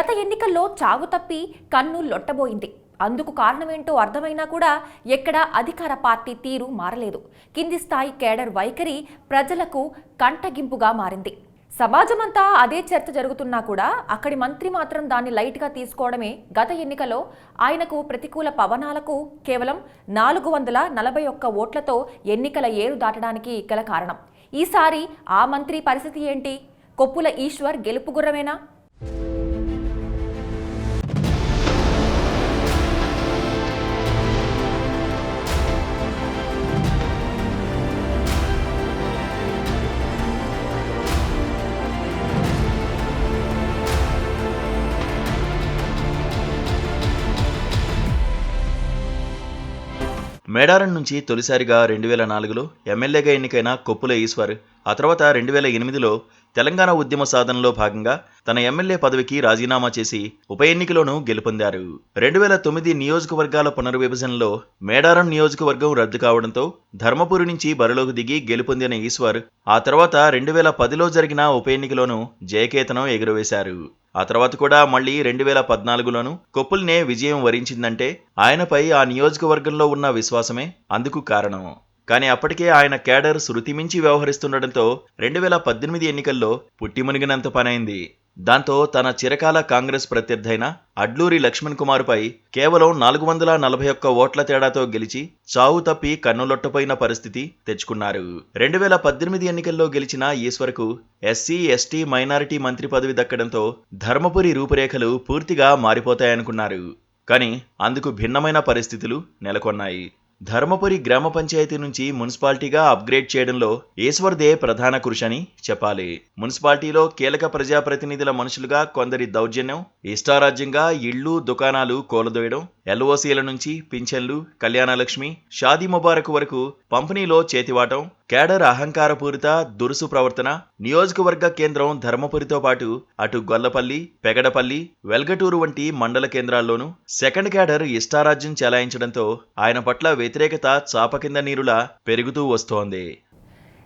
గత ఎన్నికల్లో చావు తప్పి కన్ను లొట్టబోయింది. అందుకు కారణమేంటో అర్థమైనా కూడా ఎక్కడా అధికార పార్టీ తీరు మారలేదు. కింది స్థాయి కేడర్ వైఖరి ప్రజలకు కంటగింపుగా మారింది. సమాజమంతా అదే చర్చ జరుగుతున్నా కూడా అక్కడి మంత్రి మాత్రం దాన్ని లైట్గా తీసుకోవడమే గత ఎన్నికలో ఆయనకు ప్రతికూల పవనాలకు కేవలం 441 ఓట్లతో ఎన్నికల ఏరు దాటడానికి గల కారణం. ఈసారి ఆ మంత్రి పరిస్థితి ఏంటి? కొప్పుల ఈశ్వర్ గెలుపు గుర్రమేనా? మేడారం నుంచి తొలిసారిగా 2004లో ఎమ్మెల్యేగా ఎన్నికైన కొప్పుల ఈశ్వర్ ఆ తర్వాత 2008లో తెలంగాణ ఉద్యమ సాధనలో భాగంగా తన ఎమ్మెల్యే పదవికి రాజీనామా చేసి ఉప ఎన్నికలోనూ గెలుపొందారు. 2009 నియోజకవర్గాల పునర్విభజనలో మేడారం నియోజకవర్గం రద్దు కావడంతో ధర్మపురి నుంచి బరిలోకి దిగి గెలుపొందిన ఈశ్వర్ ఆ తర్వాత 2010లో జరిగిన ఉప ఎన్నికలోనూ జయకేతనం ఎగురవేశారు. ఆ తర్వాత కూడా మళ్లీ 2014లోనూ కొప్పుల్నే విజయం వరించిందంటే ఆయనపై ఆ నియోజకవర్గంలో ఉన్న విశ్వాసమే అందుకు కారణం. కానీ అప్పటికే ఆయన కేడర్ శృతిమించి వ్యవహరిస్తుండటంతో 2018 ఎన్నికల్లో పుట్టిమునిగినంత పనైంది. దాంతో తన చిరకాల కాంగ్రెస్ ప్రత్యర్థైన అడ్లూరి లక్ష్మణ్ కుమార్పై కేవలం 441 ఓట్ల తేడాతో గెలిచి చావు తప్పి కన్నులొట్టపోయిన పరిస్థితి తెచ్చుకున్నారు. 2018 ఎన్నికల్లో గెలిచిన ఈశ్వర్కు ఎస్సీ ఎస్టీ మైనారిటీ మంత్రి పదవి దక్కడంతో ధర్మపురి రూపురేఖలు పూర్తిగా మారిపోతాయనుకున్నారు. కానీ అందుకు భిన్నమైన పరిస్థితులు నెలకొన్నాయి. ధర్మపురి గ్రామ పంచాయతీ నుంచి మున్సిపాలిటీగా అప్గ్రేడ్ చేయడంలో ఈశ్వర్దే ప్రధాన కృషి అని చెప్పాలి. మున్సిపాలిటీలో కీలక ప్రజాప్రతినిధుల మనుషులుగా కొందరి దౌర్జన్యం, ఇష్టారాజ్యంగా ఇళ్లు దుకాణాలు కూలదోయడం, ఎల్ఓసీల నుంచి పింఛన్లు, కళ్యాణలక్ష్మి, షాదీ ముబారక్ వరకు పంపిణీలో చేతివాటం, కేడర్ అహంకారపూరిత దురుసు ప్రవర్తన, నియోజకవర్గ కేంద్రం ధర్మపురితో పాటు అటు గొల్లపల్లి, పెగడపల్లి, వెల్గటూరు వంటి మండల కేంద్రాల్లోనూ సెకండ్ కేడర్ ఇష్టారాజ్యం చెలాయించడంతో ఆయన పట్ల వ్యతిరేకత చాప కింద నీరులా పెరుగుతూ వస్తోంది.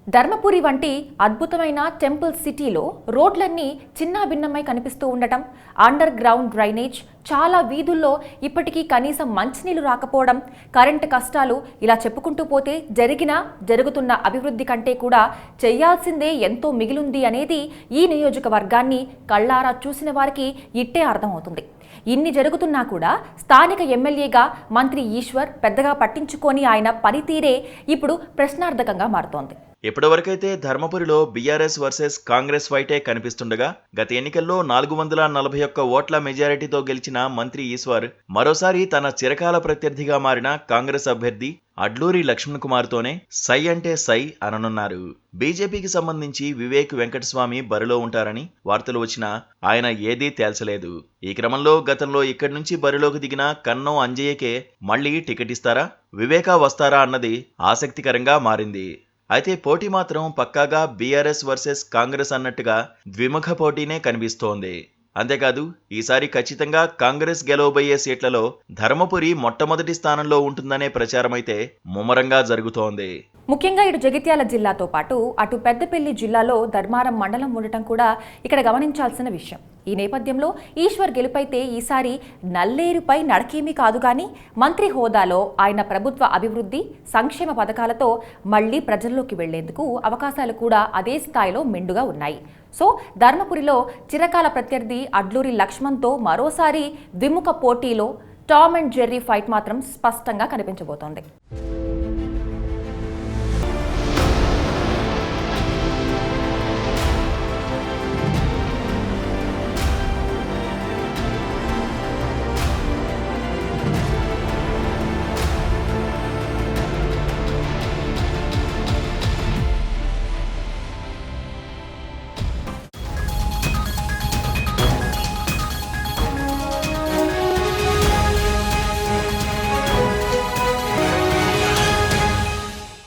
ధర్మపురి వంటి అద్భుతమైన టెంపుల్ సిటీలో రోడ్లన్నీ చిన్నాభిన్నమై కనిపిస్తూ ఉండటం, అండర్ గ్రౌండ్ డ్రైనేజ్, చాలా వీధుల్లో ఇప్పటికీ కనీసం మంచినీళ్లు రాకపోవడం, కరెంటు కష్టాలు, ఇలా చెప్పుకుంటూ పోతే జరుగుతున్న అభివృద్ధి కంటే కూడా చేయాల్సిందే ఎంతో మిగిలింది అనేది ఈ నియోజకవర్గాన్ని కళ్ళారా చూసిన వారికి ఇట్టే అర్థమవుతుంది. ఇన్ని జరుగుతున్నా కూడా స్థానిక ఎమ్మెల్యేగా మంత్రి ఈశ్వర్ పెద్దగా పట్టించుకొని ఆయన పనితీరే ఇప్పుడు ప్రశ్నార్థకంగా మారుతోంది. ఇప్పటివరకైతే ధర్మపురిలో బీఆర్ఎస్ వర్సెస్ కాంగ్రెస్ ఫైటే కనిపిస్తుండగా గత ఎన్నికల్లో 441 ఓట్ల మెజారిటీతో గెలిచిన మంత్రి ఈశ్వర్ మరోసారి తన చిరకాల ప్రత్యర్థిగా మారిన కాంగ్రెస్ అభ్యర్థి అడ్లూరి లక్ష్మణ్ కుమార్తోనే సై అంటే సై అననున్నారు. బీజేపీకి సంబంధించి వివేక్ వెంకటస్వామి బరిలో ఉంటారని వార్తలు వచ్చినా ఆయన ఏదీ తేల్చలేదు. ఈ క్రమంలో గతంలో ఇక్కడి నుంచి బరిలోకి దిగిన కన్నో అంజయ్యకే మళ్లీ టికెట్ ఇస్తారా, వివేకా వస్తారా అన్నది ఆసక్తికరంగా మారింది. అయితే పోటీ మాత్రం పక్కాగా బీఆర్ఎస్ వర్సెస్ కాంగ్రెస్ అన్నట్టుగా ద్విముఖ పోటీనే కనిపిస్తోంది. అంతేకాదు ఈసారి ఖచ్చితంగా కాంగ్రెస్ గెలవబోయే సీట్లలో ధర్మపురి మొట్టమొదటి స్థానంలో ఉంటుందనే ప్రచారమైతే ముమ్మరంగా జరుగుతోంది. ముఖ్యంగా ఇటు జగిత్యాల జిల్లాతో పాటు అటు పెద్దపల్లి జిల్లాలో ధర్మారం మండలం ఉండటం కూడా ఇక్కడ గమనించాల్సిన విషయం. ఈ నేపథ్యంలో ఈశ్వర్ గెలుపైతే ఈసారి నల్లేరుపై నడకేమీ కాదు కానీ మంత్రి హోదాలో ఆయన ప్రభుత్వ అభివృద్ధి సంక్షేమ పథకాలతో మళ్లీ ప్రజల్లోకి వెళ్లేందుకు అవకాశాలు కూడా అదే స్థాయిలో మెండుగా ఉన్నాయి. సో ధర్మపురిలో చిరకాల ప్రత్యర్థి అడ్లూరి లక్ష్మణ్తో మరోసారి ద్విముఖ పోటీలో టామ్ అండ్ జెర్రీ ఫైట్ మాత్రం స్పష్టంగా కనిపించబోతోంది.